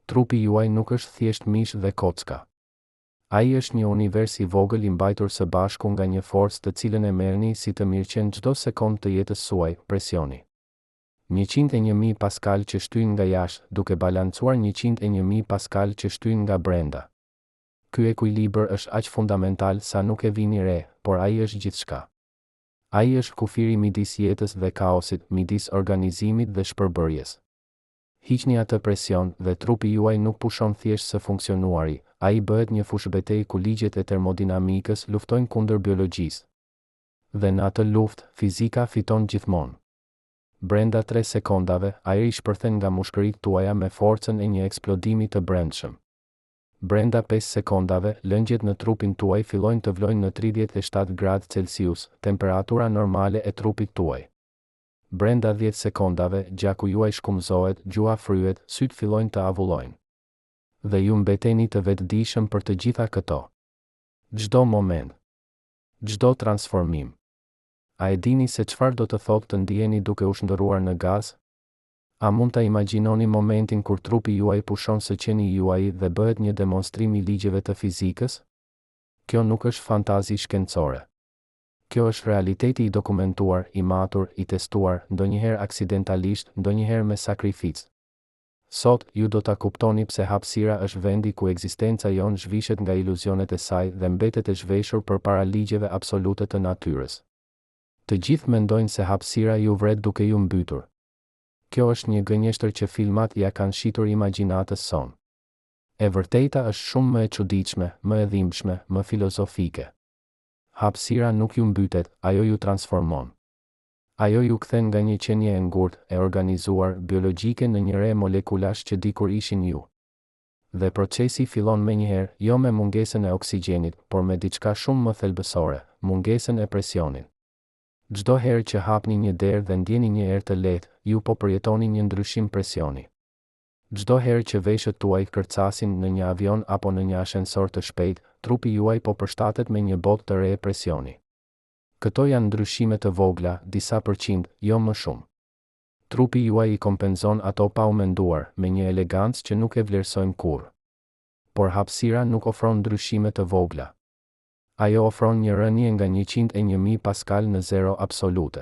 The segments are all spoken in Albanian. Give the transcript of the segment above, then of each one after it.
Trupi juaj nuk është thjesht mish dhe kocka. Ai është një univers i vogël i mbajtur së bashku nga një forcë të cilën e merrni si të mirëqen çdo sekond të jetës suaj, presioni. 101.000 Pascal që shtyn nga jashtë, duke balancuar 101.000 Pascal që shtyn nga brenda. Ky ekuilibër është aq fundamental sa nuk e vini re, por ai është gjithçka. Ai është kufiri midis jetës dhe kaosit, midis organizimit dhe shpërbërjes. Hiqni atë presion dhe trupi juaj nuk pushon thjesht së funksionuari, ai bëhet një fushbetejë ku ligjet e termodinamikës luftojnë kundër biologjisë. Dhe në atë luftë, fizika fiton gjithmonë. Brenda 3 sekondave, ajri shpërthen nga mushkëritë tuaja me forcën e një eksplodimi të brendshëm. Brenda 5 sekondave, lëngjet në trupin tuaj fillojnë të vlojnë në 37 gradë Celsius, temperatura normale e trupit tuaj. Brenda 10 sekondave, gjaku juaj shkumëzohet, gjua fryhet, sytë fillojnë të avullojnë. Dhe ju mbeteni të vetëdijshëm për të gjitha këto. Çdo moment, çdo transformim. A e dini se çfarë do të thotë të ndiheni duke u shndërruar në gaz? A mund ta imagjinoni momentin kur trupi juaj pushon së qeni juaj dhe bëhet një demonstrim i ligjeve të fizikës? Kjo nuk është fantazi shkencore. Kjo është realiteti i dokumentuar, i matur, i testuar, ndonjëherë aksidentalisht, ndonjëherë me sakrificë. Sot, ju do ta kuptoni pse hapësira është vendi ku ekzistenca jonë zhvishet nga iluzionet e saj dhe mbetet e zhveshur përpara ligjeve absolute të natyrës. Të gjithë mendojnë se hapësira ju vret duke ju mbytur. Kjo është një gënjeshtër që filmat ja kanë shitur imagjinatës sonë. E vërteta është shumë më e çuditshme, më e dhimbshme, më filozofike. Hapësira nuk ju mbytet, ajo ju transformon. Ajo ju kthen nga një qenie e ngurtë, e organizuar, biologjike në një re molekulash që dikur ishin ju. Dhe procesi fillon menjëherë, jo me mungesën e oksigjenit, por me diçka shumë më thelbësore, mungesën e presionit. Çdo herë që hapni një derë dhe ndjeni një erë të lehtë, ju po përjetoni një ndryshim presioni. Çdo herë që veshët tuaj kërcasin në një avion apo në një ashensor të shpejtë, trupi juaj po përshtatet me një botë të re presioni. Këto janë ndryshime të vogla, disa përqind, jo më shumë. Trupi juaj i kompenzon ato pa u menduar, me një elegancë që nuk e vlerësojmë kurrë. Por hapësira nuk ofron ndryshime të vogla. Ajo ofron një rënje nga 101.000 Pascal në zero absolute.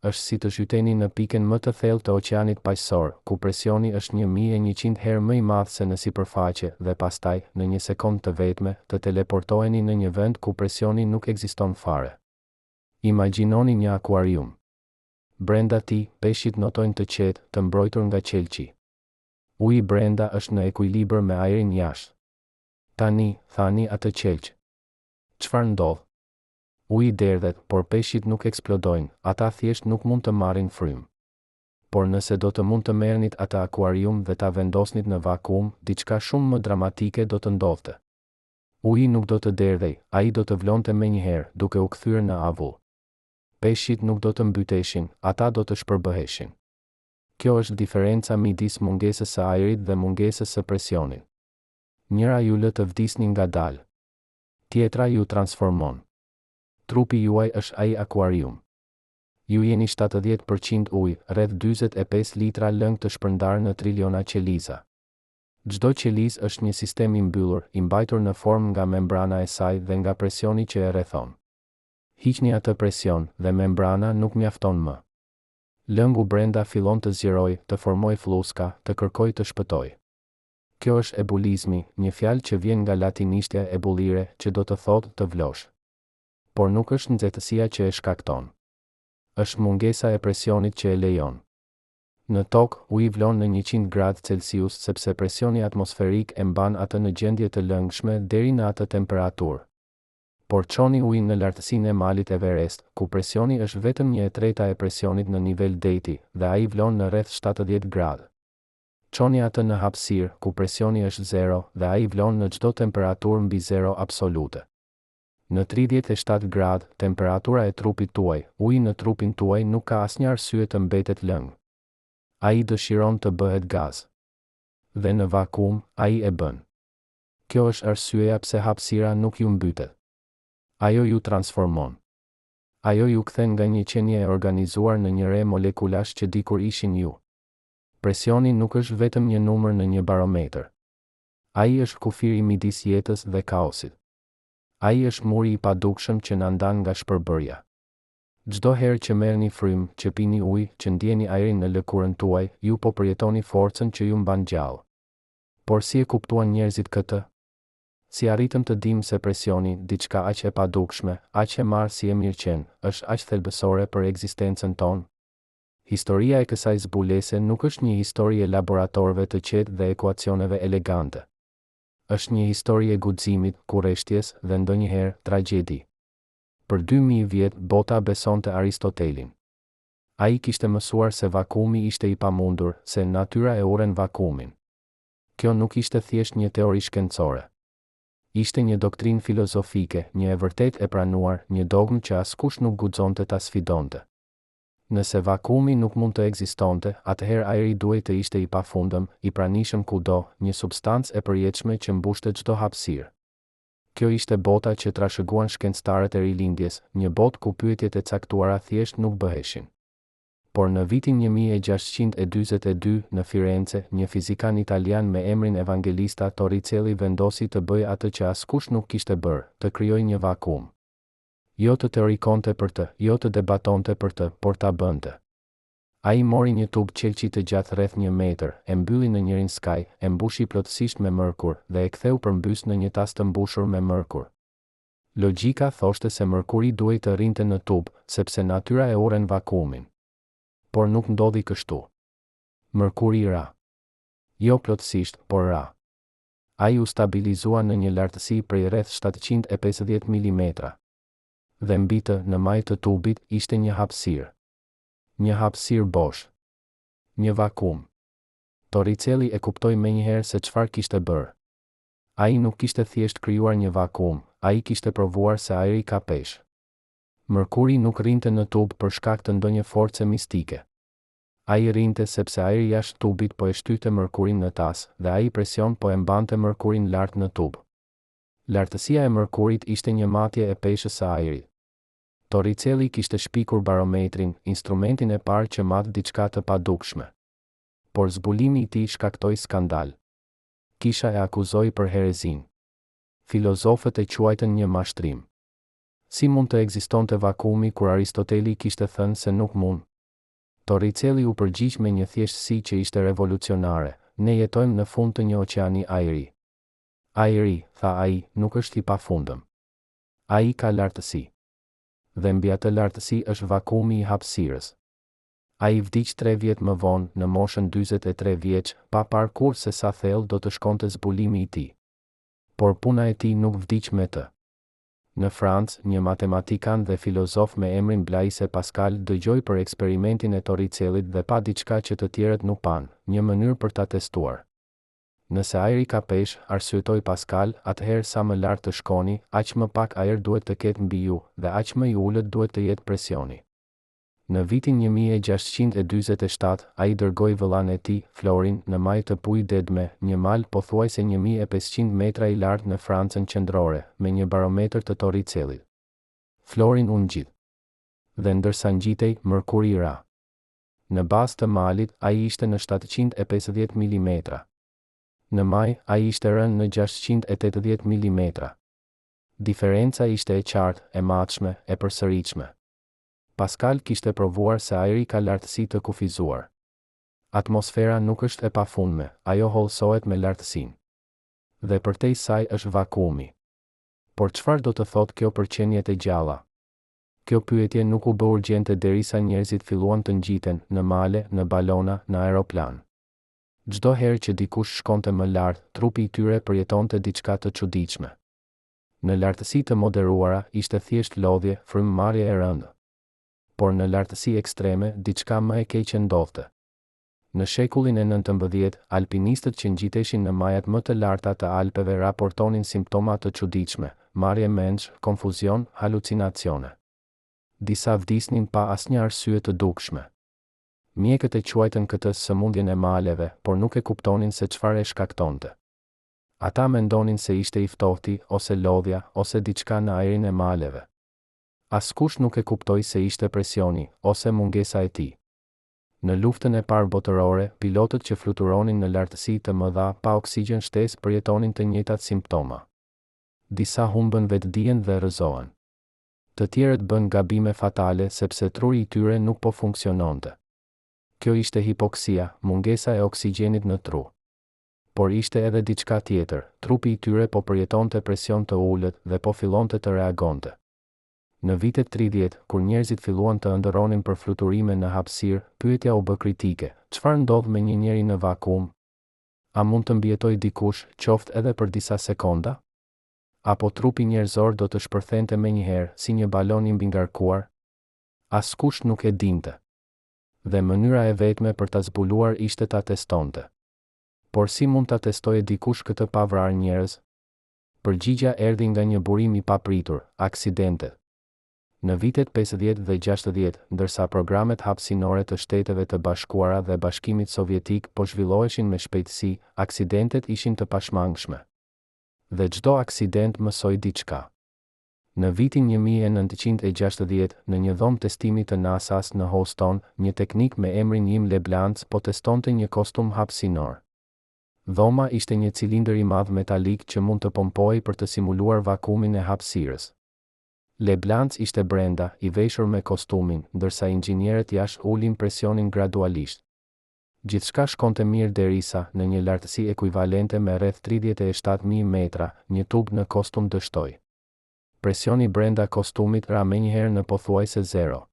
Është si të zhyteni në pikën më të thellë të oqeanit paqësor, ku presioni është 1100 herë më i madh se në sipërfaqe dhe pastaj, në një sekond të vetme, të teleportoheni në një vend ku presioni nuk ekziston fare. Imagjinoni një akuarium. Brenda tij, peshqit notojnë të qetë, të mbrojtur nga qelçi. Uji brenda është në ekuilibër me ajrin jashtë. Tani, thani atë qelç. Çfarë ndodh? Uji derdhet, por peshqit nuk eksplodojnë, ata thjesht nuk mund të marrin frymë. Por nëse do të mund të merrnit atë akuarium dhe ta vendosnit në vakuum, diçka shumë më dramatike do të ndodhte. Uji nuk do të derdhej, ai do të vlonte menjëherë, duke u kthyer në avull. Peshqit nuk do të mbyteshin, ata do të shpërbëheshin. Kjo është diferenca midis mungesës së ajrit dhe mungesës së presionit. Njëra ju lë të vdisni ngadalë. Tjetra ju transformon. Trupi juaj është ai akuarium. Ju jeni 70% ujë, rreth 45 litra lëng të shpërndarë në triliona qeliza. Çdo qelizë është një sistem i mbyllur, i mbajtur në formë nga membrana e saj dhe nga presioni që e rrethon. Hiqni atë presion dhe membrana nuk mjafton më. Lëngu brenda fillon të zgjerojë, të formojë flluska, të kërkojë të shpëtojë. Kjo është ebulizmi, një fjalë që vjen nga latinishtja ebullire, që do të thotë të vlosh. Por nuk është nxehtësia që e shkakton. Është mungesa e presionit që e lejon. Në tokë, uji vlon në 100 gradë Celsius sepse presioni atmosferik e mban atë në gjendje të lëngshme deri në atë temperaturë. Por çoni ujin në lartësinë e malit Everest, ku presioni është vetëm 1/3 e presionit në nivel deti, dhe ai vlon në rreth 70 gradë. Çoni atë në hapësirë, ku presioni është 0 dhe ai vlon në çdo temperaturë mbi 0 absolute. Në 37 gradë, temperatura e trupit tuaj, uji në trupin tuaj nuk ka asnjë arsye të mbetet lëng. Ai dëshiron të bëhet gaz. Dhe në vakuum, ai e bën. Kjo është arsyeja pse hapësira nuk ju mbytet. Ajo ju transformon. Ajo ju kthen nga një qenie e organizuar në një re molekulash që dikur ishin ju. Presioni nuk është vetëm një numër në një barometër. Ai është kufiri midis jetës dhe kaosit. Ai është muri i padukshëm që na ndan nga shpërbërja. Çdo herë që merrni frymë, që pini ujë, që ndjeni ajrin në lëkurën tuaj, ju po përjetoni forcën që ju mban gjallë. Por si e kuptuan njerëzit këtë? Si arritëm të dimë se presioni, diçka aq e padukshme, aq e marrë si e mirëqen, është aq thelbësore për ekzistencën tonë? Historia e kësaj zbulese nuk është një histori e laboratorëve të qetë dhe ekuacioneve elegante. Është një histori e guximit, kurreshtjes dhe ndonjëherë tragjedi. Për 2000 vjet bota besonte Aristotelin. Ai kishte mësuar se vakumi ishte i pamundur, se natyra e uren vakumin. Kjo nuk ishte thjesht një teori shkencore. Ishte një doktrinë filozofike, një e vërtet e pranuar, një dogmë që askush nuk guxonte ta sfidonte. Nëse vakumi nuk mund të ekzistonte, atëherë ajri duhej të ishte i pafundëm, i pranishëm kudo, një substancë e përjetshme që mbushte çdo hapësirë. Kjo ishte bota që trashëguan shkencëtarët e rilindjes, një botë ku pyetjet e caktuara thjesht nuk bëheshin. Por në vitin 1642 në Firenze, një fizikan italian me emrin Evangelista Torricelli vendosi të bëjë atë që askush nuk kishte bërë, të krijojë një vakum. Jo të teorikonte për të, jo të debatonte për të, por ta bënte. Ai mori një tubë qelçi të gjatë rreth 1 metër, e mbylli në njërin skaj, e mbushi plotësisht me mërkur dhe e ktheu përmbys në një tas të mbushur me mërkur. Logjika thoshte se mërkuri duhej të rrinte në tubë, sepse natyra e uren vakumin. Por nuk ndodhi kështu. Mërkuri ra. Jo plotësisht, por ra. Ai u stabilizua në një lartësi prej rreth 750 mm. Dhe mbi të, në majë të tubit, ishte një hapësirë. Një hapësirë bosh. Një vakum. Torricelli e kuptoi menjëherë se çfarë kishte bërë. Ai nuk kishte thjesht krijuar një vakum, ai kishte provuar se ajri ka peshë. Mërkuri nuk rrinte në tub për shkak të ndonjë force mistike. Ai rrinte sepse ajri jashtë tubit po e shtyte mërkurin në tas, dhe ai presion po e mbante mërkurin lart në tub. Lartësia e mërkurit ishte një matje e peshës së ajrit. Torricelli kishte shpikur barometrin, instrumentin e parë që mat diçka të padukshme. Por zbulimi i tij shkaktoi skandal. Kisha e akuzoi për herezin. Filozofët e quajtën një mashtrim. Si mund të ekzistonte vakumi kur Aristoteli kishte thënë se nuk mund? Torricelli u përgjigj me një thjeshtësi që ishte revolucionare: ne jetojmë në fund të një oqeani ajri. Ajri, tha ai, nuk është i pafundëm. Ai ka lartësi. Dhe mbi atë lartësi është vakumi i hapësirës. Ai vdiq 3 vjet më vonë, në moshën 43 vjeç, pa parë kurrë se sa thellë do të shkonte zbulimi i tij. Por puna e tij nuk vdiq me të. Në Francë, një matematikan dhe filozof me emrin Blaise Pascal dëgjoi për eksperimentin e Torricellit dhe pa diçka që të tjerët nuk pan, një mënyrë për ta testuar. Nëse ajri ka peshë, arsyetoi Pascal, atëherë sa më lart të shkoni, aq më pak ajër duhet të ketë mbi ju, dhe aq më i ulët duhet të jetë presioni. Në vitin 1647, ai dërgoi vëllain e tij, Florin, në majë të Puy d'Edme, një mal pothuajse 1500 metra i lartë në Francën qendrore, me një barometër të Torricellit. Florin u ngjit. Dhe ndërsa ngjitej, mërkuri ra. Në bazë të malit, ai ishte në 750 mm. Në maj, ai ishte rënë në 680 mm. Diferenca ishte e qartë, e matshme, e përsëritshme. Pascal kishte provuar se ajri ka lartësi të kufizuar. Atmosfera nuk është e pafundme, ajo hollësohet me lartësinë. Dhe përtej saj është vakumi. Por çfarë do të thotë kjo për qenjet e gjalla? Kjo pyetje nuk u bë urgjente derisa njerëzit filluan të ngjiten, në male, në balona, në aeroplan. Çdo herë që dikush shkonte më lart, trupi i tyre përjetonte diçka të çuditshme. Në lartësi të moderuara ishte thjesht lodhje, frymëmarrje e rëndë. Por në lartësi ekstreme, diçka më e keqe ndodhte. Në shekullin e 19, alpinistët që ngjiteshin në majat më të larta të Alpeve raportonin simptoma të çuditshme, marrje mendsh, konfuzion, halucinacione. Disa vdisnin pa asnjë arsye të dukshme. Mjekët e quajtën këtë sëmundjen e maleve, por nuk e kuptonin se çfarë e shkaktonte. Ata mendonin se ishte i ftohti, ose lodhja, ose diçka në ajrin e maleve. Askush nuk e kuptoi se ishte presioni, ose mungesa e tij. Në luftën e parë botërore, pilotët që fluturonin në lartësi të mëdha pa oksigjen shtesë përjetonin të njëjtat simptoma. Disa humbën vetdijen dhe rrëzohen. Të tjerët bën gabime fatale sepse truri i tyre nuk po funksiononte. Kjo ishte hipoksia, mungesa e oksigjenit në tru. Por ishte edhe diçka tjetër, trupi i tyre po përjetonte presion të ulët dhe po fillonte të reagonte. Në vitet 30, kur njerëzit filluan të ëndërronin për fluturime në hapësirë, pyetja u bë kritike: çfarë ndodh me një njeri në vakum? A mund të mbijetojë dikush, qoftë edhe për disa sekonda? Apo trupi njerëzor do të shpërthente menjëherë si një balon i mbingarkuar? Askush nuk e dinte. Dhe mënyra e vetme për ta zbuluar ishte ta testonte. Por si mund ta testojë dikush këtë pa vrarë njerëz? Përgjigjja erdhi nga një burim i papritur: aksidente. Në vitet 50 dhe 60, ndërsa programet hapësinore të Shteteve të Bashkuara dhe Bashkimit Sovjetik po zhvilloheshin me shpejtësi, aksidentet ishin të pashmangshme. Dhe çdo aksident mësoi diçka. Në vitin 1960, në një dhomë testimi të NASA-s në Houston, një teknik me emrin Jim LeBlanc po testonte një kostum hapësinor. Dhoma ishte një cilindër i madh metalik që mund të pompojë për të simuluar vakumin e hapësirës. LeBlanc ishte brenda, i veshur me kostumin, ndërsa inxhinierët jashtë ulin presionin gradualisht. Gjithçka shkonte mirë derisa, në një lartësi ekuivalente me rreth 37.000 metra, një tub në kostum dështoi. Presioni brenda kostumit ra menjëherë në pothuajse zero.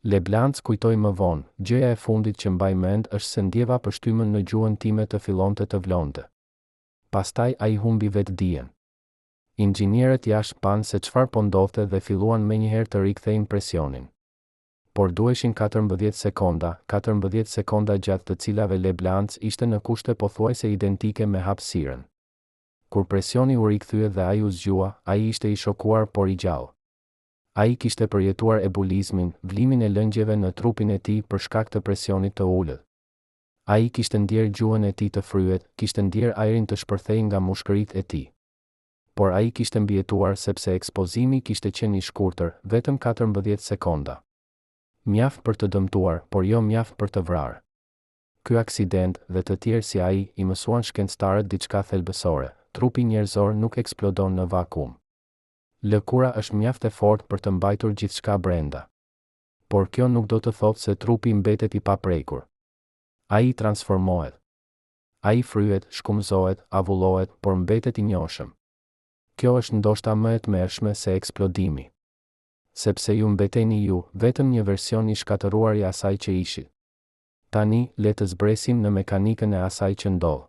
LeBlanc kujtoi më vonë: gjëja e fundit që mbaj mend është se ndjeva pështymën në gjuhën time të fillonte të vlonte. Pastaj ai humbi vetdijen. Inxhinierët jashtë panë se çfarë po ndodhte dhe filluan menjëherë të rikthejnë presionin. Por duheshin 14 sekonda gjatë të cilave LeBlanc ishte në kushte pothuajse identike me hapësirën. Kur presioni u rikthye dhe ai u zgjua, ai ishte i shokuar por i gjallë. Ai kishte përjetuar ebulizmin, vlimin e lëngjeve në trupin e tij për shkak të presionit të ulët. Ai kishte ndjer gjuhën e tij të fryet, kishte ndjer ajrin të shpërthejë nga mushkëritë e tij. Por ai kishte mbijetuar sepse ekspozimi kishte qenë i shkurtër, vetëm 14 sekonda. Mjaft për të dëmtuar, por jo mjaft për të vrarë. Ky aksident dhe të tjerë si ai i mësuan shkencëtarët diçka thelbësore: trupi njerëzor nuk eksplodon në vakum. Lëkura është mjaft e fortë për të mbajtur gjithçka brenda. Por kjo nuk do të thotë se trupi mbetet i paprekur. Ai transformohet. Ai fryhet, shkumëzohet, avullohet, por mbetet i njohshëm. Kjo është ndoshta më e tmerrshme se eksplodimi. Sepse ju mbeteni ju, vetëm një version i shkatëruar i asaj që ishi. Tani, le të zbresim në mekanikën e asaj që ndodh.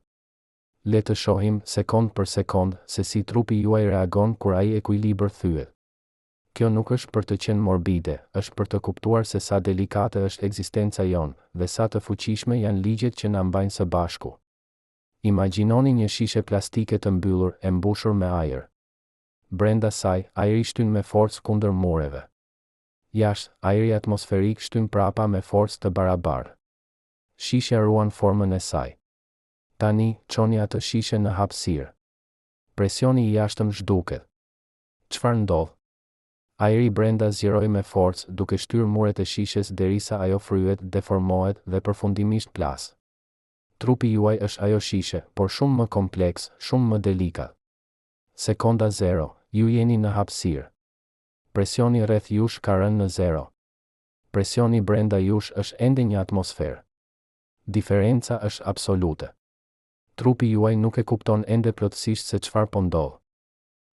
Le të shohim, sekond për sekond, se si trupi juaj reagon kur ai ekuilibër thyet. Kjo nuk është për të qenë morbide, është për të kuptuar se sa delikate është ekzistenca jonë, dhe sa të fuqishme janë ligjet që na mbajnë së bashku. Imagjinoni një shishe plastike të mbyllur, e mbushur me ajër. Brenda saj, ajri shtyn me forcë kundër mureve. Jashtë, ajri atmosferik shtyn prapa me forcë të barabartë. Shishja ruan formën e saj. Tani, çoni atë shishe në hapësirë. Presioni i jashtëm zhduket. Çfarë ndodh? Ajri brenda zgjeroi me forcë, duke shtyrë muret e shishes derisa ajo fryhet, deformohet dhe përfundimisht plas. Trupi juaj është ajo shishe, por shumë më kompleks, shumë më delikat. Sekonda 0, ju jeni në hapësirë. Presioni rreth jush ka rënë në 0. Presioni brenda jush është ende një atmosferë. Diferenca është absolute. Trupi juaj nuk e kupton ende plotësisht se çfarë po ndodh.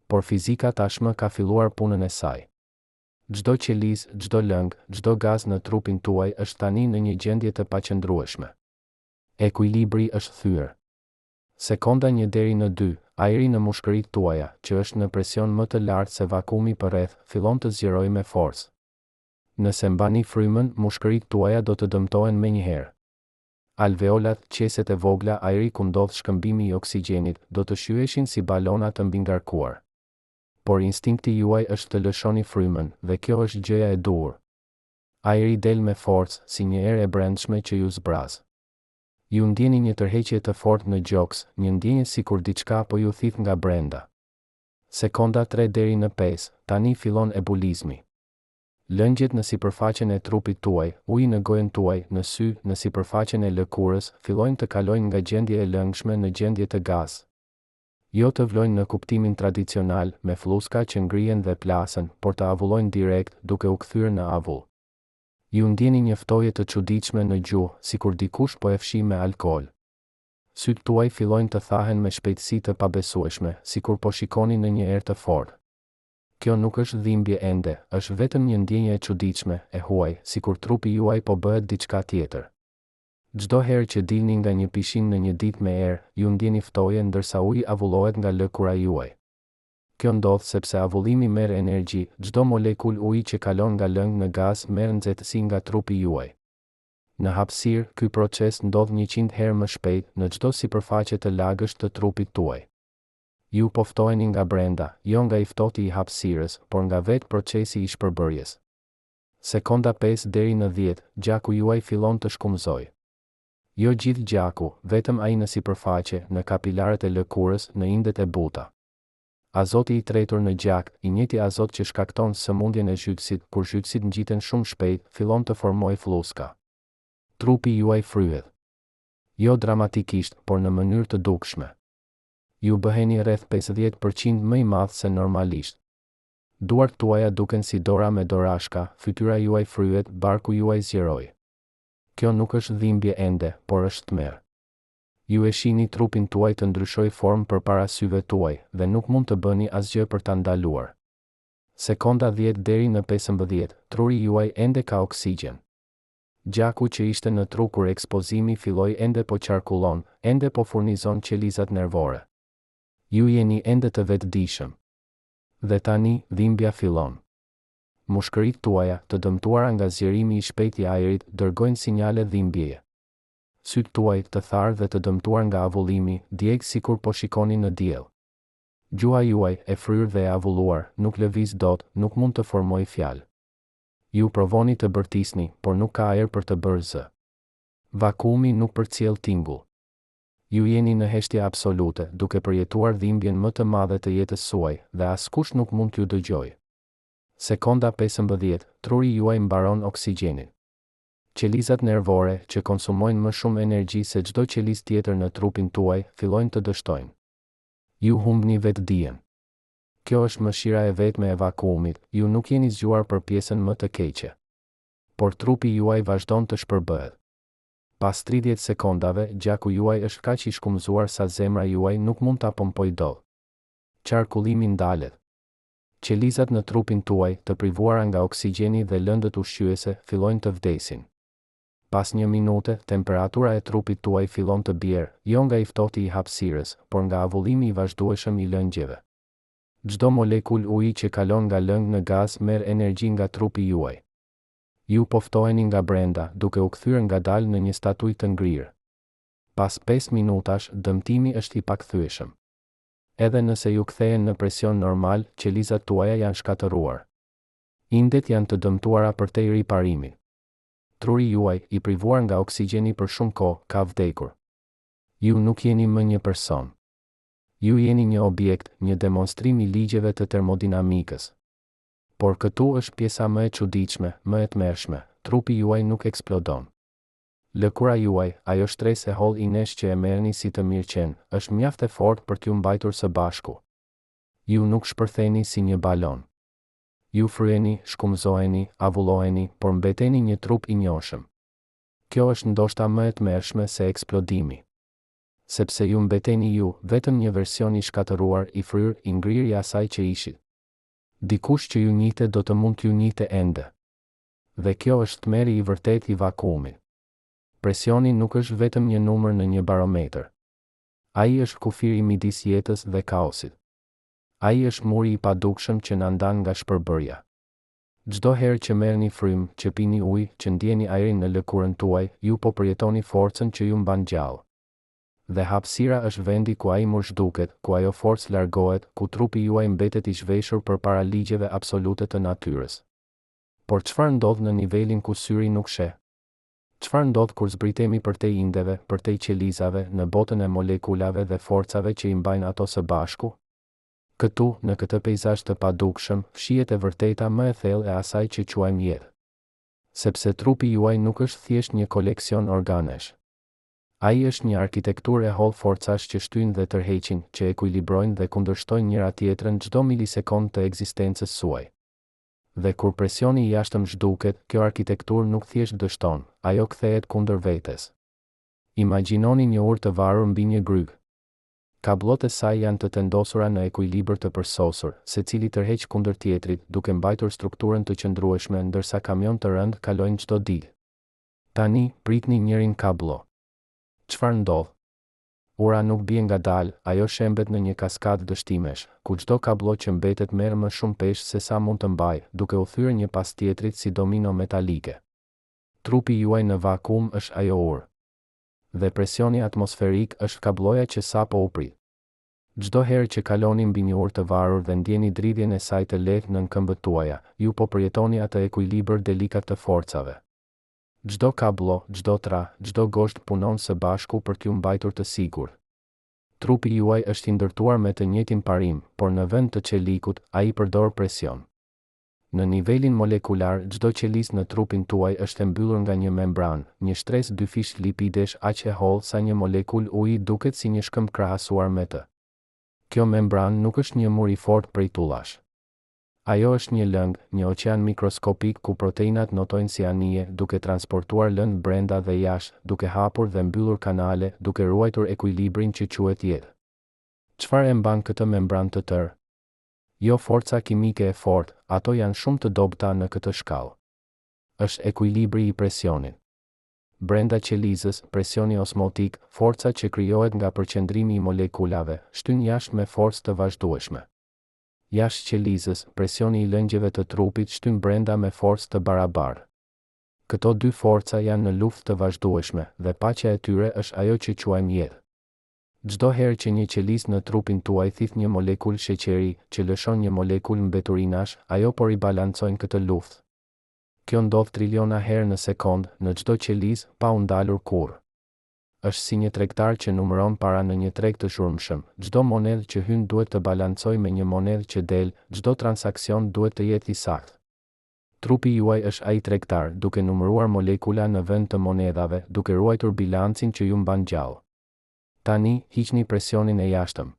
Por fizika tashmë ka filluar punën e saj. Çdo qelizë, çdo lëng, çdo gaz në trupin tuaj është tani në një gjendje të paqëndrueshme. Ekuilibri është thyer. Sekonda 1 deri në 2, ajri në mushkëritë tuaja, që është në presion më të lartë se vakumi përreth, fillon të zgjerojë me forcë. Nëse mbani frymën, mushkëritë tuaja do të dëmtohen menjëherë. Alveolat, qeset e vogla ajri ku ndodh shkëmbimi i oksigjenit, do të shyeshin si balona të mbingarkuar. Por instinkti juaj është të lëshoni frymën, dhe kjo është gjëja e duhur. Ajri del me forcë, si një erë e brendshme që ju zbraz. Ju ndjeni një tërheqje të fortë në gjoks, një ndjenjë sikur diçka po ju thith nga brenda. Sekonda 3 deri në 5, tani fillon ebulizmi. Lëngjet në sipërfaqen e trupit tuaj, uji në gojën tuaj, në sy, në sipërfaqen e lëkurës, fillojnë të kalojnë nga gjendje e lëngshme në gjendje të gas. Jo të vlojnë në kuptimin tradicional, me fluska që ngrihen dhe plasen, por të avullojnë direkt, duke u kthyer në avull. Ju ndjeni një ftoje të çuditshme në gjuhë, sikur dikush po e fshi me alkool. Sytë tuaj fillojnë të thahen me shpejtësi të pabesueshme, sikur po shikoni në një erë të fortë. Kjo nuk është dhimbje ende, është vetëm një ndjenje e çuditshme, e huaj, sikur trupi juaj po bëhet diçka tjetër. Çdo herë që dilni nga një pishin në një ditë me erë, ju ndjeni ftoje ndërsa uji avullohet nga lëkura juaj. Kjo ndodh sepse avullimi merr energji, çdo molekul uji që kalon nga lëng në gaz merr nxehtësi nga trupi juaj. Në hapësirë, ky proces ndodh 100 herë më shpejt në çdo sipërfaqe të lagësht të trupit tuaj. Ju po ftoheni nga brenda, jo nga i ftohti i hapësirës, por nga vetë procesi i shpërbërjes. Sekonda 5 deri në 10, gjaku juaj fillon të shkumëzoj. Jo gjithë gjaku, vetëm ai në sipërfaqe, në kapilarët e lëkurës, në indet e buta. Azoti i tretur në gjak, i njëjti azot që shkakton sëmundjen e zhytësit, kur zhytësit ngjiten shumë shpejt, fillon të formojë fluska. Trupi juaj fryhet. Jo dramatikisht, por në mënyrë të dukshme. Ju bëheni rreth 50% më i madh se normalisht. Duart tuaja duken si dora me dorashka, fytyra juaj fryhet, barku juaj zgjeroi. Kjo nuk është dhimbje ende, por është tmerr. Ju e shihni trupin tuaj të ndryshoj formë përpara syve tuaj dhe nuk mund të bëni asgjë për ta ndaluar. Sekonda 10 deri në 15, truri juaj ende ka oksigjen. Gjaku që ishte në tru kur ekspozimi filloi ende po qarkullon, ende po furnizon qelizat nervore. Ju jeni ende të vetëdijshëm. Dhe tani, dhimbja fillon. Mushkëritë tuaja, të dëmtuara nga zgjerimi i shpejtë i ajrit, dërgojnë sinjale dhimbjeje. Sytë tuaj, të tharë dhe të dëmtuar nga avullimi, djegë sikur po shikoni në diell. Gjuha juaj, e fryrë dhe e avulluar, nuk lëviz dot, nuk mund të formojë fjalë. Ju provoni të bërtisni, por nuk ka ajër për të bërë zë. Vakuumi nuk përcjell tingull. Ju jeni në heshtje absolute, duke përjetuar dhimbjen më të madhe të jetës suaj, dhe askush nuk mund t'ju dëgjojë. Sekonda 15, truri juaj mbaron oksigjenin. Qelizat nervore, që konsumojnë më shumë energji se çdo qelizë tjetër në trupin tuaj, fillojnë të dështojnë. Ju humbni vetëdijen. Kjo është mëshira e vetme e vakuumit, ju nuk jeni zgjuar për pjesën më të keqe. Por trupi juaj vazhdon të shpërbëhet. Pas 30 sekondave, gjaku juaj është kaq i shkumëzuar sa zemra juaj nuk mund ta pompojë dot. Qarkullimi ndalet. Qelizat në trupin tuaj, të privuara nga oksigjeni dhe lëndët ushqyese, fillojnë të vdesin. Pas 1 minute, temperatura e trupit tuaj fillon të bjerë, jo nga i ftohti i hapësirës, por nga avullimi i vazhdueshëm i lëngjeve. Çdo molekul uji që kalon nga lëng në gaz merr energji nga trupi juaj. Ju po ftoheni nga brenda, duke u kthyer ngadalë në një statuj të ngrirë. Pas 5 minutash, dëmtimi është i pakthyeshëm. Edhe nëse ju kthehen në presion normal, qelizat tuaja janë shkatëruar. Indet janë të dëmtuara përtej riparimit. Truri juaj, i privuar nga oksigjeni për shumë kohë, ka vdekur. Ju nuk jeni më një person. Ju jeni një objekt, një demonstrim i ligjeve të termodinamikës. Por këtu është pjesa më e çuditshme, më e tmerrshme, trupi juaj nuk eksplodon. Lëkura juaj, ajo shtresë e holl i nesh që e merrni si të mirëqen, është mjaft e fortë për t'ju mbajtur së bashku. Ju nuk shpërtheni si një balon. Ju fryeni, shkumëzoheni, avulloheni, por mbeteni një trup i njohshëm. Kjo është ndoshta më e tmerrshme se eksplodimi. Sepse ju mbeteni ju, vetëm një version i shkatëruar, i fryrë, i ngrirë i asaj që ishit. Dikush që ju njihte do të mund t'ju njihte ende. Dhe kjo është tmerri i vërtet i vakuumit. Presioni nuk është vetëm një numër në një barometër. Ai është kufiri midis jetës dhe kaosit. Ai është muri i padukshëm që na ndan nga shpërbërja. Çdo herë që merrni frymë, që pini ujë, që ndjeni ajrin në lëkurën tuaj, ju po përjetoni forcën që ju mban gjallë. Dhe hapësira është vendi ku ai mur zhduket, ku ajo forcë largohet, ku trupi juaj mbetet i zhveshur përpara ligjeve absolute të natyrës. Por çfarë ndodh në nivelin ku syri nuk sheh? Çfarë ndodh kur zbritemi përtej indeve, përtej qelizave, në botën e molekulave dhe forcave që i mbajnë ato së bashku? Këtu, në këtë peizazh të padukshëm, fshihet e vërteta më e thellë e asaj që quajmë jetë. Sepse trupi juaj nuk është thjesht një koleksion organesh. Ai është një arkitekturë e hollë forcash që shtyjnë dhe tërheqin, që ekuilibrojnë dhe kundërshtojnë njëra tjetrën çdo milisekond të ekzistencës suaj. Dhe kur presioni i jashtëm zhduket, kjo arkitekturë nuk thjesht dështon, ajo kthehet kundër vetes. Imagjinoni një urë të varur mbi një gryg. Kabllot e saj janë të tendosura në ekuilibër të përsosur, secili tërheq kundër tjetrit, duke mbajtur strukturën të qëndrueshme, ndërsa kamion të rënd kalojnë çdo ditë. Tani, pritni njërin kabllo. Çfarë ndodh? Ura nuk bie ngadalë, ajo shembet në një kaskadë dështimesh, ku çdo kabllo që mbetet merr më shumë peshë se sa mund të mbajë, duke u thyer një pas tjetrit si domino metalike. Trupi juaj në vakum është ajo urë. Dhe presioni atmosferik është kablloja që sapo u prit. Çdo herë që kaloni mbi një urë të varur dhe ndjeni dridhjen e saj të lehtë nën këmbët tuaja, ju po përjetoni atë ekuilibër delikat të forcave. Çdo kabllo, çdo tra, çdo gosht punon së bashku për t'ju mbajtur të sigurt. Trupi juaj është i ndërtuar me të njëjtin parim, por në vend të qelikut, ai përdor presion. Në nivelin molekular, çdo qelisë në trupin tuaj është e mbyllur nga një membran, një shtresë dyfish lipidesh aq e hollë sa një molekul uji duket si një shkëmb krahasuar me të. Kjo membran nuk është një mur i fortë prej tullash. Ajo është një lëng, një oqean mikroskopik ku proteinat notojnë si anije, duke transportuar lëndë brenda dhe jashtë, duke hapur dhe mbyllur kanale, duke ruajtur ekuilibrin që quhet jetë. Çfarë e mban këtë membran të tërë? Jo forca kimike e fortë, ato janë shumë të dobëta në këtë shkallë. Është ekuilibri i presionit. Brenda qelizës, presioni osmotik, forca që krijohet nga përqendrimi i molekulave, shtyn jashtë me forcë të vazhdueshme. Jashtë qelizës, presioni i lëngjeve të trupit shtyn brenda me forcë të barabartë. Këto dy forca janë në luftë të vazhdueshme dhe paqja e tyre është ajo që quajmë jetë. Çdo herë që një qelizë në trupin tuaj thith një molekul sheqeri, që lëshon një molekul mbeturinash, ajo po ribalancojnë këtë luftë. Kjo ndodh triliona herë në sekond, në çdo qelizë, pa u ndalur kurrë. Është si një tregtar që numëron para në një treg të shurmshëm. Çdo monedhë që hyn duhet të balancojë me një monedhë që del, çdo transakcion duhet të jetë i saktë. Trupi juaj është ai tregtar, duke numëruar molekula në vend të monedhave, duke ruajtur bilancin që ju mban gjallë. Tani, hiqni presionin e jashtëm.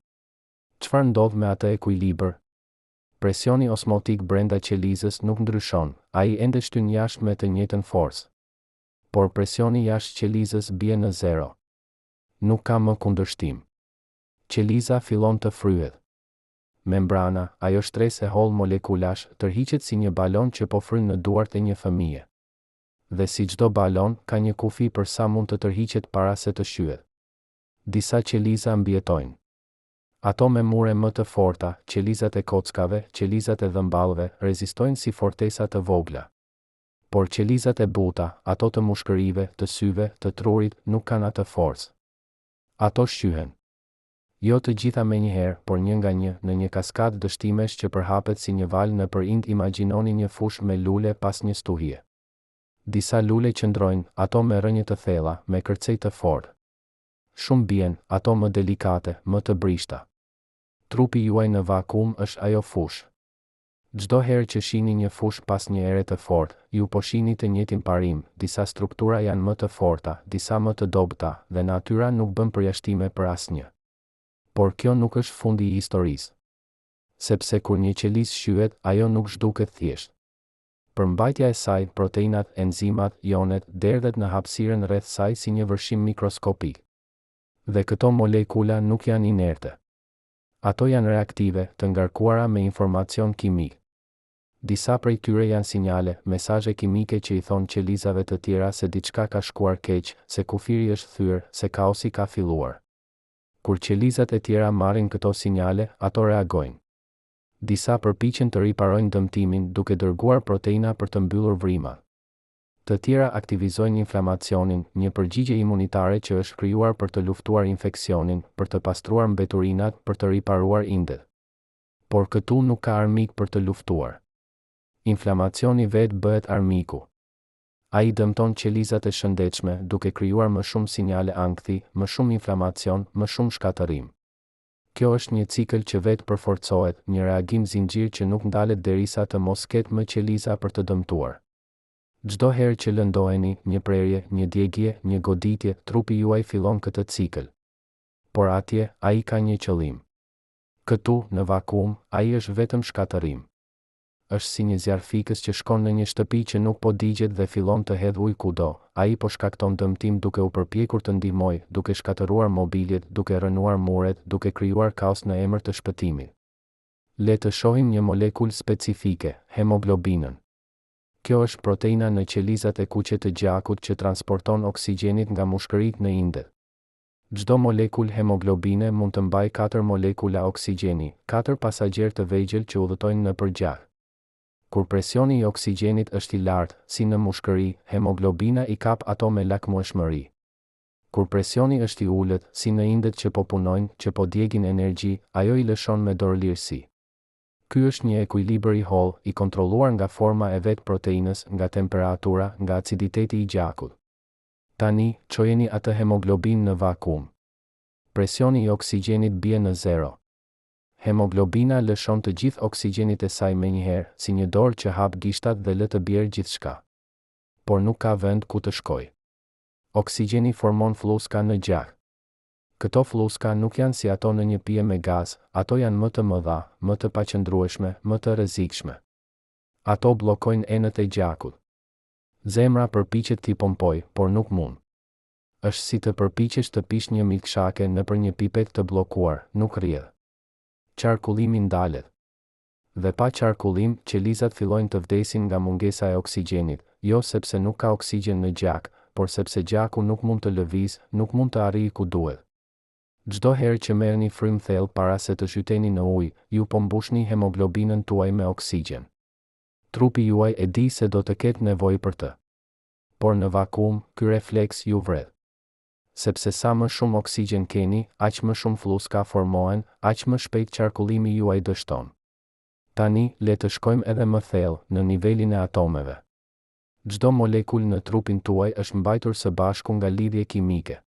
Çfarë ndodh me atë ekuilibër? Presioni osmotik brenda qelizës nuk ndryshon, ai ende shtyn jashtë me të njëjtën forcë. Por presioni jashtë qelizës bie në zero. Nuk ka më kundërshtim. Qeliza fillon të fryhet. Membrana, ajo shtresë e hollë molekulash, tërhiqet si një balon që po fryn në duart e një fëmije. Dhe si çdo balon, ka një kufi për sa mund të tërhiqet para se të shyehet. Disa qeliza mbietojnë. Ato me mure më të forta, qelizat e kockave, qelizat e dhëmballëve, rezistojnë si fortesa të vogla. Por qelizat e buta, ato të mushkërive, të syve, të trurit, nuk kanë atë forcë. Ato shqyhen. Jo të gjitha me njëherë, por një nga një, në një kaskadë dështimesh që përhapet si një val në përind. Imagjinoni një fush me lule pas një stuhie. Disa lule qëndrojnë, ato me rrënje të thella, me kërcej të fortë. Shumë bien, ato më delikate, më të brishta. Trupi juaj në vakum është ajo fush. Çdo herë që shihni një fush pas një ere të fortë, ju po shihni të njëjtin parim, disa struktura janë më të forta, disa më të dobëta, dhe natyra nuk bën përjashtime për asnjë. Por kjo nuk është fundi i historisë. Sepse kur një qelizë shqyhet, ajo nuk zhduket thjesht. Përmbajtja e saj, proteinat, enzimat, ionet, derdhet në hapësirën rreth saj si një vërshim mikroskopik. Dhe këto molekula nuk janë inerte. Ato janë reaktive, të ngarkuara me informacion kimik. Disa prej tyre janë sinjale, mesazhe kimike që i thonë qelizave të tjera se diçka ka shkuar keq, se kufiri është thyer, se kaosi ka filluar. Kur qelizat e tjera marrin këto sinjale, ato reagojnë. Disa përpiqen të riparojnë dëmtimin duke dërguar proteina për të mbyllur vrimat. Të tjera aktivizojnë inflamacionin, një përgjigje imunitare që është krijuar për të luftuar infeksionin, për të pastruar mbeturinat, për të riparuar indet. Por këtu nuk ka armik për të luftuar. Inflamacioni vetë bëhet armiku. Ai dëmton qelizat e shëndetshme, duke krijuar më shumë sinjale ankthi, më shumë inflamacion, më shumë shkatërim. Kjo është një cikël që vetë përforcohet, një reagim zinxhir që nuk ndalet derisa të mos ketë më qeliza për të dëmtuar. Çdo herë që lëndoheni, një prerje, një djegje, një goditje, trupi juaj fillon këtë cikël. Por atje, ai ka një qëllim. Këtu, në vakuum, ai është vetëm shkatërim. Është si një zjarfikës që shkon në një shtëpi që nuk po digjet dhe fillon të hedh ujë kudo. Ai po shkakton dëmtim duke u përpjekur të ndihmojë, duke shkatëruar mobiljet, duke rënuar muret, duke krijuar kaos në emër të shpëtimit. Le të shohim një molekulë specifike, hemoglobinën. Kjo është proteina në qelizat e kuqe të gjakut që transporton oksigjenit nga mushkërit në indet. Çdo molekul hemoglobine mund të mbajë 4 molekula oksigjeni, 4 pasagjerë të vegjël që udhëtojnë nëpër gjak. Kur presioni i oksigjenit është i lartë, si në mushkëri, hemoglobina i kap ato me lakmueshmëri. Kur presioni është i ulët, si në indet që po punojnë, që po djegin energji, ajo i lëshon me dorëlirësi. Ky është një ekuilibër i hollë, i kontrolluar nga forma e vetë proteinës, nga temperatura, nga aciditeti i gjakut. Tani, çojeni atë hemoglobin në vakuum. Presioni i oksigjenit bie në 0. Hemoglobina lëshon të gjithë oksigjenit e saj menjëherë, si një dorë që hap gishtat dhe lë të bjerë gjithçka. Por nuk ka vend ku të shkojë. Oksigjeni formon fluska në gjak. Këto fluska nuk janë si ato në një pije me gaz, ato janë më të mëdha, më të paqëndrueshme, më të rrezikshme. Ato bllokojnë enët e gjakut. Zemra përpiqet t'i pompoj, por nuk mund. Është si të përpiqesh të pish një milkshake nëpër një pipet të bllokuar, nuk rrjedh. Qarkullimi ndalet. Dhe pa qarkullim, qelizat fillojnë të vdesin nga mungesa e oksigjenit, jo sepse nuk ka oksigjen në gjak, por sepse gjaku nuk mund të lëviz, nuk mund të arrijë ku duhet. Çdo herë që merrni frym thellë para se të zhyteni në ujë, ju po mbushni hemoglobinën tuaj me oksigjen. Trupi juaj e di se do të ketë nevojë për të. Por në vakuum, ky refleks ju vret. Sepse sa më shumë oksigjen keni, aq më shumë fluska formohen, aq më shpejt qarkullimi juaj dështon. Tani, le të shkojmë edhe më thellë, në nivelin e atomeve. Çdo molekul në trupin tuaj është mbajtur së bashku nga lidhje kimike.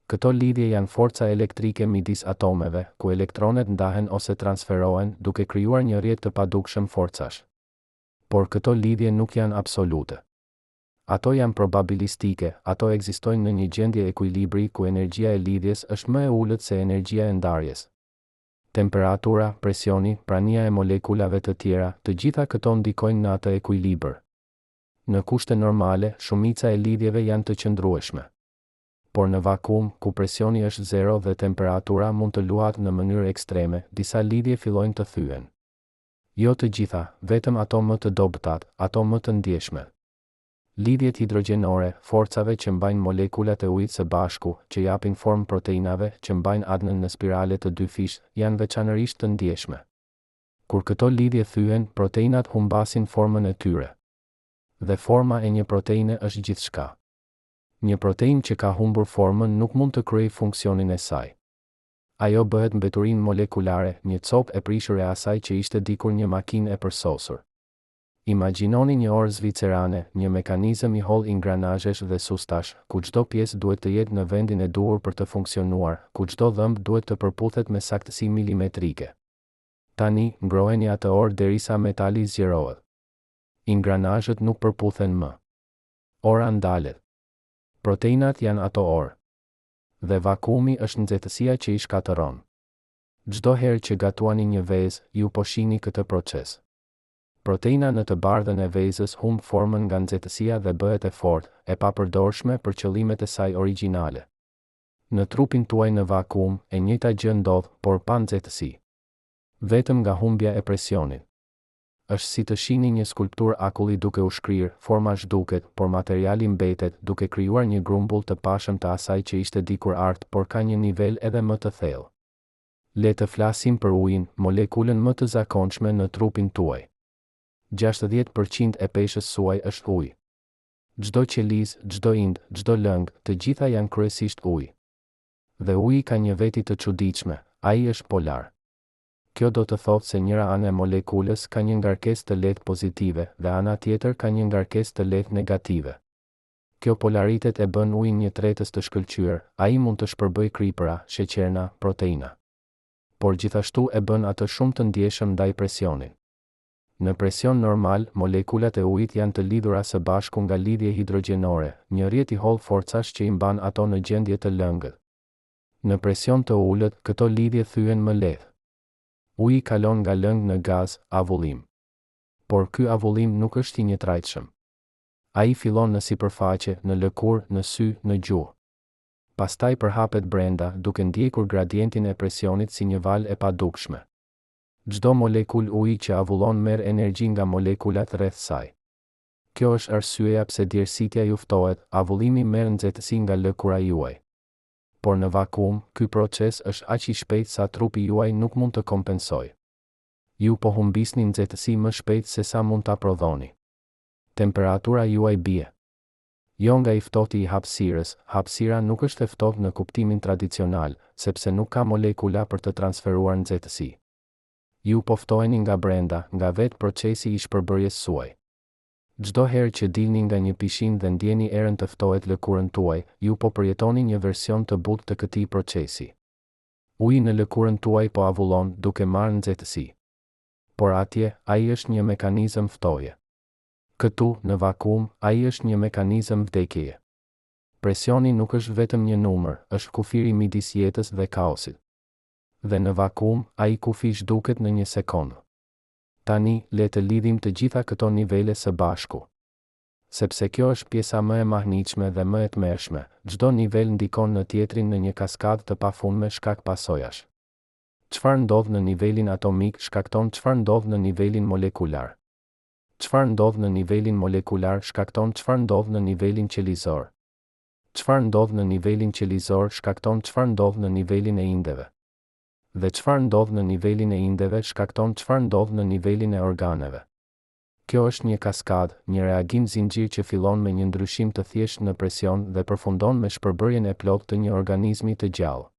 Këto lidhje janë forca elektrike midis atomeve, ku elektronet ndahen ose transferohen, duke krijuar një rrjet të padukshëm forcash. Por këto lidhje nuk janë absolute. Ato janë probabilistike, ato ekzistojnë në një gjendje ekuilibri ku energjia e lidhjes është më e ulët se energjia e ndarjes. Temperatura, presioni, prania e molekulave të tjera, të gjitha këto ndikojnë në atë ekuilibër. Në kushte normale, shumica e lidhjeve janë të qëndrueshme. Por në vakuum, ku presioni është 0 dhe temperatura mund të luhat në mënyrë ekstreme, disa lidhje fillojnë të thyen. Jo të gjitha, vetëm ato më të dobëtat, ato më të ndjeshme. Lidhjet hidrogjenore, forcave që mbajnë molekulat e ujit së bashku, që japin formë proteinave, që mbajnë adnën në spirale të dy fish, janë veçanërisht të ndjeshme. Kur këto lidhje thyen, proteinat humbasin formën e tyre. Dhe forma e një proteine është gjithçka. Një protein që ka humbur formën nuk mund të kryejë funksionin e saj. Ajo bëhet mbeturinë molekulare, një copë e prishur e asaj që ishte dikur një makinë e përsosur. Imagjinoni një orë zvicerane, një mekanizëm i holl ingranazhesh dhe sustash, ku çdo pjesë duhet të jetë në vendin e duhur për të funksionuar, ku çdo dhëmb duhet të përputhet me saktësi milimetrike. Tani, ngroheni atë orë derisa metali zgjerohet. Ingranazhet nuk përputhen më. Ora ndalet. Proteinat janë ato orë. Dhe vakuumi është nxehtësia që i shkatëron. Çdo herë që gatuani një vezë, ju po shihni këtë proces. Proteina në të bardhën e vezës humb formën nga nxehtësia dhe bëhet e fortë, e papërdorshme për qëllimet e saj origjinale. Në trupin tuaj në vakuum, e njëjta gjë ndodh, por pa nxehtësi. Vetëm nga humbja e presionit. Është si të shihni një skulptur akulli duke u shkrirë, forma zhduket, por materiali mbetet, duke krijuar një grumbull të pashëm të asaj që ishte dikur art, por ka një nivel edhe më të thellë. Le të flasim për ujin, molekulën më të zakonshme në trupin tuaj. 60% e peshës suaj është ujë. Çdo qelizë, çdo ind, çdo lëng, të gjitha janë kryesisht ujë. Dhe uji ka një veti të çuditshme, ai është polar. Kjo do të thotë se njëra anë e molekulës ka një ngarkesë të lehtë pozitive dhe ana tjetër ka një ngarkesë të lehtë negative. Kjo polaritet e bën ujin një tretës të shkëlqyer, ai mund të shpërbëjë kripëra, sheqerna, proteina. por gjithashtu e bën atë shumë të ndjeshëm ndaj presionit. Në presion normal, molekulat e ujit janë të lidhura së bashku nga lidhje hidrogjenore, një rrjet i holl forcash që i mban ato në gjendje të lëngët. Në presion të ulët, këto lidhje thyen më lehtë. Uji kalon nga lëng në gaz, avullim. Por ky avullim nuk është i njëtrajtshëm. Ai fillon në sipërfaqe, në lëkurë, në sy, në gjuhë. Pastaj përhapet brenda, duke ndjekur gradientin e presionit si një valë e padukshme. Çdo molekul uji që avullon merr energji nga molekulat rreth saj. Kjo është arsyeja pse djersitja ju ftohet, avullimi merr nxehtësi nga lëkura juaj. Por në vakum, ky proces është aq i shpejtë sa trupi juaj nuk mund të kompensojë. Ju po humbisni nxehtësi më shpejt se sa mund ta prodhoni. Temperatura juaj bie. Jo nga i ftohti i hapësirës, hapësira nuk është e ftohtë në kuptimin tradicional, sepse nuk ka molekula për të transferuar nxehtësi. Ju po ftoheni nga brenda, nga vetë procesi i shpërbërjes suaj. Çdo herë që dilni nga një pishin dhe ndjeni erën të ftohet lëkurën tuaj, ju po përjetoni një version të butë të këtij procesi. Uji në lëkurën tuaj po avullon duke marrë nxehtësi. Por atje, ai është një mekanizëm ftoje. Këtu, në vakum, ai është një mekanizëm vdekjeje. Presioni nuk është vetëm një numër, është kufiri midis jetës dhe kaosit. Dhe në vakum, ai kufi zhduket në një sekondë. Tani, le të lidhim të gjitha këto nivele së bashku. Sepse kjo është pjesa më e mahnitshme dhe më e tmerrshme, çdo nivel ndikon në tjetrin në një kaskadë të pafundme shkak pasojash. Çfarë ndodh në nivelin atomik shkakton çfarë ndodh në nivelin molekular. Çfarë ndodh në nivelin molekular shkakton çfarë ndodh në nivelin qelizor. Çfarë ndodh në nivelin qelizor shkakton çfarë ndodh në nivelin e indeve. Dhe çfarë ndodh në nivelin e indeve shkakton çfarë ndodh në nivelin e organeve. Kjo është një kaskadë, një reagim zinxhir që fillon me një ndryshim të thjeshtë në presion dhe përfundon me shpërbërjen e plotë të një organizmi të gjallë.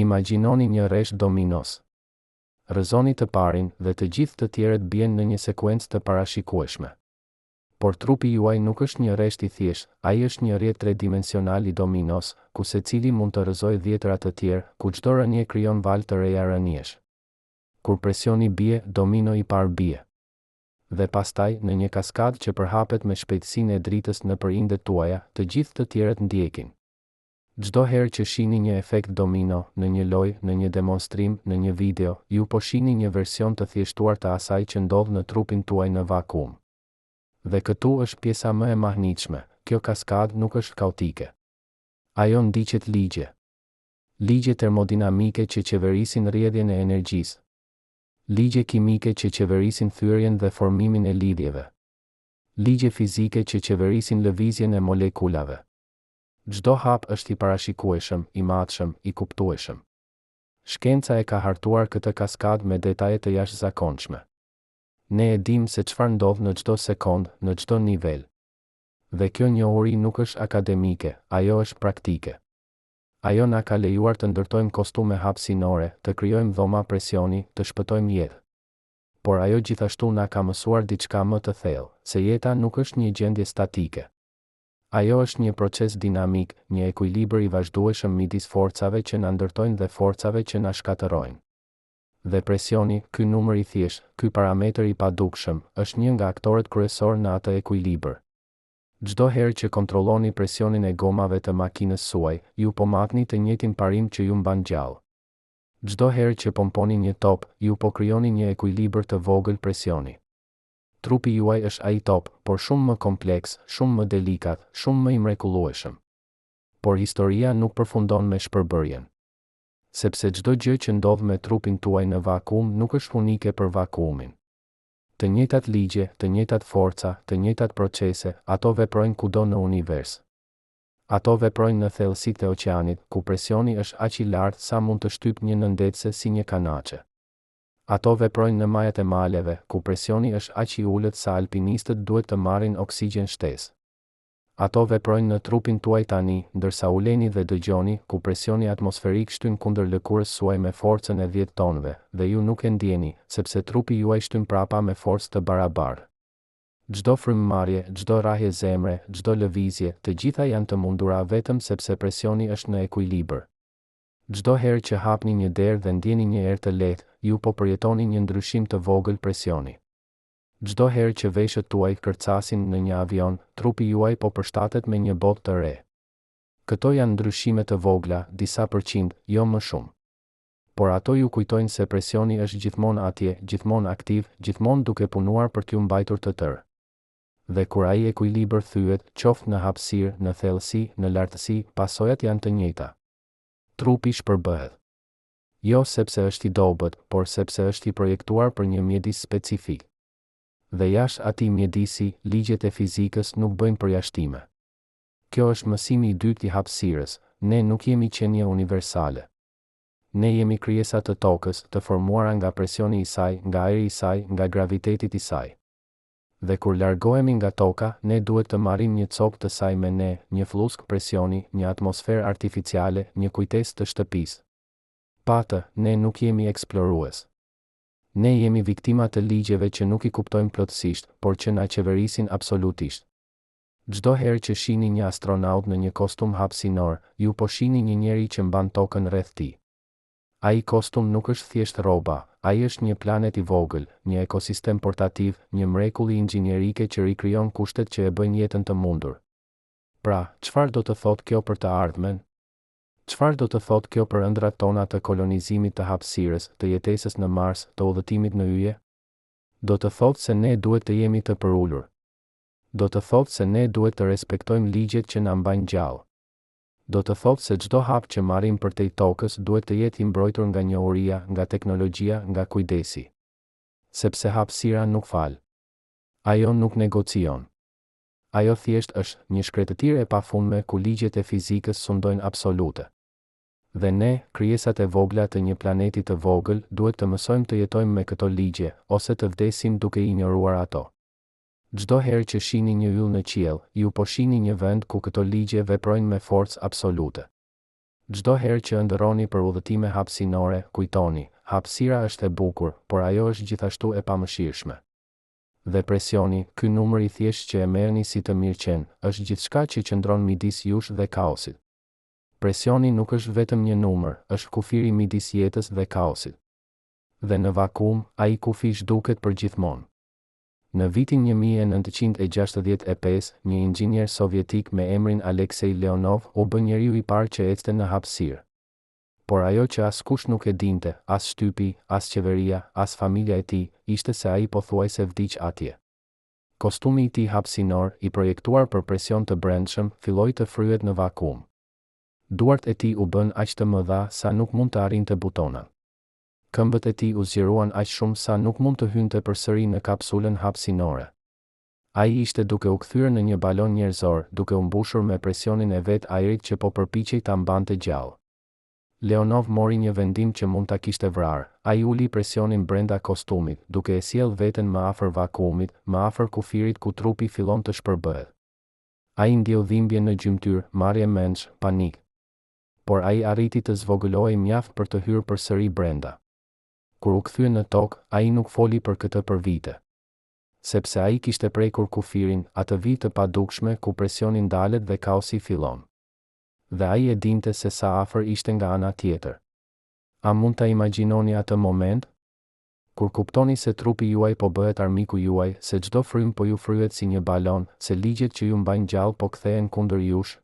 Imagjinoni një rresht dominos. Rrëzoni të parin dhe të gjithë të tjerët bien në një sekuencë të parashikueshme. Por trupi juaj nuk është një rresht i thjeshtë, ai është një rrjet tredimensional i dominos, ku secili mund të rrëzojë dhjetëra të tjerë, ku çdo rënje krijon valë të reja rënjesh. Kur presioni bie, domino i parë bie. Dhe pastaj, në një kaskadë që përhapet me shpejtësinë e dritës nëpër indet tuaja, të gjithë të tjerët ndjekin. Çdo herë që shihni një efekt domino, në një lojë, në një demonstrim, në një video, ju po shihni një version të thjeshtuar të asaj që ndodh në trupin tuaj në vakum. Dhe këtu është pjesa më e mahnitshme, kjo kaskadë nuk është kaotike. Ajo ndiqet ligje. Ligje termodinamike që qeverisin rrjedhjen e energjisë. Ligje kimike që qeverisin thyrjen dhe formimin e lidhjeve. Ligje fizike që qeverisin lëvizjen e molekulave. Çdo hap është i parashikueshëm, i matshëm, i kuptueshëm. Shkenca e ka hartuar këtë kaskadë me detaje të jashtëzakonshme. Ne e dim se çfarë ndodh në çdo sekondë, në çdo nivel. Dhe kjo njohuri nuk është akademike, ajo është praktike. Ajo na ka lejuar të ndërtojmë kostume hapësinore, të krijojmë dhoma presioni, të shpëtojmë jetë. Por ajo gjithashtu na ka mësuar diçka më të thellë, se jeta nuk është një gjendje statike. Ajo është një proces dinamik, një ekuilibër i vazhdueshëm midis forcave që na ndërtojnë dhe forcave që na shkatërrojnë. Dhe presioni, ky numër i thjeshtë, ky parametër i padukshëm, është një nga aktorët kryesor në atë ekuilibër. Çdo herë që kontrolloni presionin e gomave të makinës suaj, ju po matni të njëjtin parim që ju mban gjallë. Çdo herë që pomponi një top, ju po krijoni një ekuilibër të vogël presioni. Trupi juaj është ai top, por shumë më kompleks, shumë më delikat, shumë më i mrekullueshëm. Por historia nuk përfundon me shpërbërjen. Sepse çdo gjë që ndodh me trupin tuaj në vakum nuk është unike për vakumin. Të njëjtat ligje, të njëjtat forca, të njëjtat procese, ato veprojnë kudo në univers. Ato veprojnë në thellësitë e oqeanit, ku presioni është aq i lartë sa mund të shtypë një nëndetëse si një kanaçe. Ato veprojnë në majat e maleve, ku presioni është aq i ulët sa alpinistët duhet të marrin oksigjen shtesë. Ato veprojnë në trupin tuaj tani, ndërsa uleni dhe dëgjoni, ku presioni atmosferik shtyn kundër lëkurës suaj me forcën e 10 tonëve, dhe ju nuk e ndjeni, sepse trupi juaj shtyn prapa me forcë të barabartë. Çdo frymëmarrje, çdo rrahje zemre, çdo lëvizje, të gjitha janë të mundura vetëm sepse presioni është në ekuilibër. Çdo herë që hapni një derë dhe ndjeni një erë të lehtë, ju po përjetoni një ndryshim të vogël presioni. Çdo herë që veshët tuaj kërcasin në një avion, trupi juaj po përshtatet me një botë të re. Këto janë ndryshime të vogla, disa përqind, jo më shumë. Por ato ju kujtojnë se presioni është gjithmonë atje, gjithmonë aktiv, gjithmonë duke punuar për t'ju mbajtur të tërë. Dhe kur ai ekuilibër thyet, qoftë në hapësirë, në thellësi, në lartësi, pasojat janë të njëjta. Trupi shpërbëhet. Jo sepse është i dobët, por sepse është i projektuar për një mjedis specifik. Dhe jashtë atij mjedisi, ligjet e fizikës nuk bëjnë përjashtime. Kjo është mësimi i dytë i hapësirës, ne nuk jemi qenie universale. Ne jemi krijesa të tokës, të formuara nga presioni i saj, nga ajri i saj, nga gravitetit i saj. Dhe kur largohemi nga toka, ne duhet të marrim një copë të saj me ne, një flusk presioni, një atmosferë artificiale, një kujtesë të shtëpisë. Patë, ne nuk jemi eksplorues. Ne jemi viktima të ligjeve që nuk i kuptojmë plotësisht, por që na qeverisin absolutisht. Çdo herë që shihni një astronaut në një kostum hapësinor, ju po shihni një njeri që mban tokën rreth tij. Ai kostum nuk është thjesht rroba, ai është një planet i vogël, një ekosistem portativ, një mrekulli inxhinierike që rikrijon kushtet që e bëjnë jetën të mundur. Pra, çfarë do të thotë kjo për të ardhmen? Çfarë do të thotë kjo për ëndrat tona të kolonizimit të hapësirës, të jetesës në Mars, të udhëtimit në yje? Do të thotë se ne duhet të jemi të përulur. Do të thotë se ne duhet të respektojmë ligjet që na mbajnë gjallë. Do të thotë se çdo hap që marrim përtej tokës duhet të jetë i mbrojtur nga njohuria, nga teknologjia, nga kujdesi. Sepse hapësira nuk fal. Ajo nuk negocion. Ajo thjesht është një shkretëtirë e pafundme ku ligjet e fizikës sundojnë absolute. Dhe ne, krijesat e vogla të një planeti të vogël, duhet të mësojmë të jetojmë me këto ligje, ose të vdesim duke i injoruar ato. Çdo herë që shihni një yll në qiell, ju po shihni një vend ku këto ligje veprojnë me forcë absolute. Çdo herë që ëndërroni për udhëtime hapësinore, kujtoni, hapësira është e bukur, por ajo është gjithashtu e pamëshirshme. Dhe presioni, ky numër i thjeshtë që e merrni si të mirëqen, është gjithçka që qëndron midis jush dhe kaosit. Presioni nuk është vetëm një numër, është kufiri midis jetës dhe kaosit. Dhe në vakum, ai kufi zhduket përgjithmonë. Në vitin 1965, një inxhinier sovjetik me emrin Aleksej Leonov u bë njeriu i parë që ecte në hapësirë. Por ajo që askush nuk e dinte, as shtypi, as qeveria, as familja e tij, ishte se ai pothuajse vdiq atje. Kostumi i tij hapësinor, i projektuar për presion të brendshëm, filloi të fryhet në vakum. Duart e tij u bën aq të mëdha sa nuk mund të arrinte butonat. Këmbët e tij u zgjeruan aq shumë sa nuk mund të hynte përsëri në kapsulën hapësinore. Ai ishte duke u kthyer në një balon njerëzor, duke u mbushur me presionin e vet ajrit që po përpiqej ta mbante gjallë. Leonov mori një vendim që mund ta kishte vrarë. Ai uli presionin brenda kostumit, duke e sjell veten më afër vakuumit, më afër kufirit ku trupi fillon të shpërbëhet. Ai ndjeu dhimbje në gjymtyr, marrje mendsh, panik. Por ai arriti të zvogëlohej mjaft për të hyrë përsëri brenda. Kur u kthye në tokë, ai nuk foli për këtë për vite. Sepse ai kishte prekur kufirin, atë vit të padukshme ku presioni ndalet dhe kaosi fillon. Dhe ai e dinte se sa afër ishte nga ana tjetër. A mund ta imagjinoni atë moment? Kur kuptoni se trupi juaj po bëhet armiku juaj, se çdo frym po ju fryhet si një balon, se ligjet që ju mbajnë gjallë po kthehen kundër jush.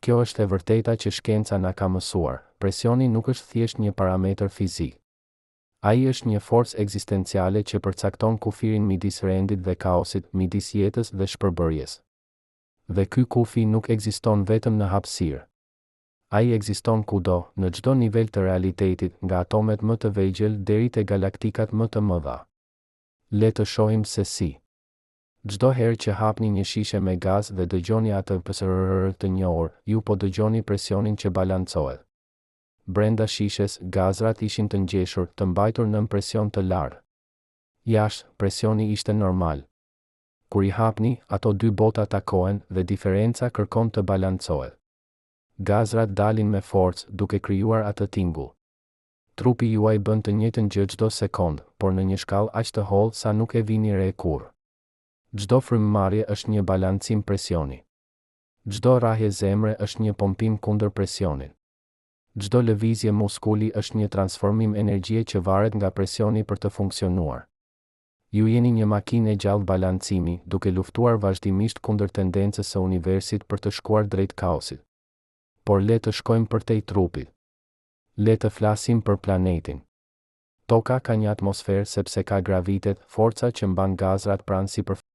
Kjo është e vërteta që shkenca na ka mësuar. Presioni nuk është thjesht një parametër fizik. Ai është një forcë ekzistenciale që përcakton kufirin midis rendit dhe kaosit, midis jetës dhe shpërbërjes. Dhe ky kufi nuk ekziston vetëm në hapësirë. Ai ekziston kudo, në çdo nivel të realitetit, nga atomet më të vegjël deri te galaktikat më të mëdha. Le të shohim se si. Çdo herë që hapni një shishe me gaz dhe dëgjoni atë psrrr të njohur, ju po dëgjoni presionin që balancohet. Brenda shishes, gazrat ishin të ngjeshur, të mbajtur nën presion të lartë. Jashtë, presioni ishte normal. Kur i hapni, ato dy bota takohen dhe diferenca kërkon të balancohet. Gazrat dalin me forcë, duke krijuar atë tingull. Trupi juaj bën të njëjtën gjë çdo sekond, por në një shkallë aq të hollë sa nuk e vini re kurrë. Çdo frymëmarrje është një balancim presioni. Çdo rrahje zemre është një pompim kundër presionit. Çdo lëvizje muskuli është një transformim energjie që varet nga presioni për të funksionuar. Ju jeni një makinë e gjallë balancimi, duke luftuar vazhdimisht kundër tendencës së universit për të shkuar drejt kaosit. Por le të shkojmë përtej trupit. Le të flasim për planetin. Toka ka një atmosferë sepse ka gravitet, forca që mban gazrat pranë sipërfaqes.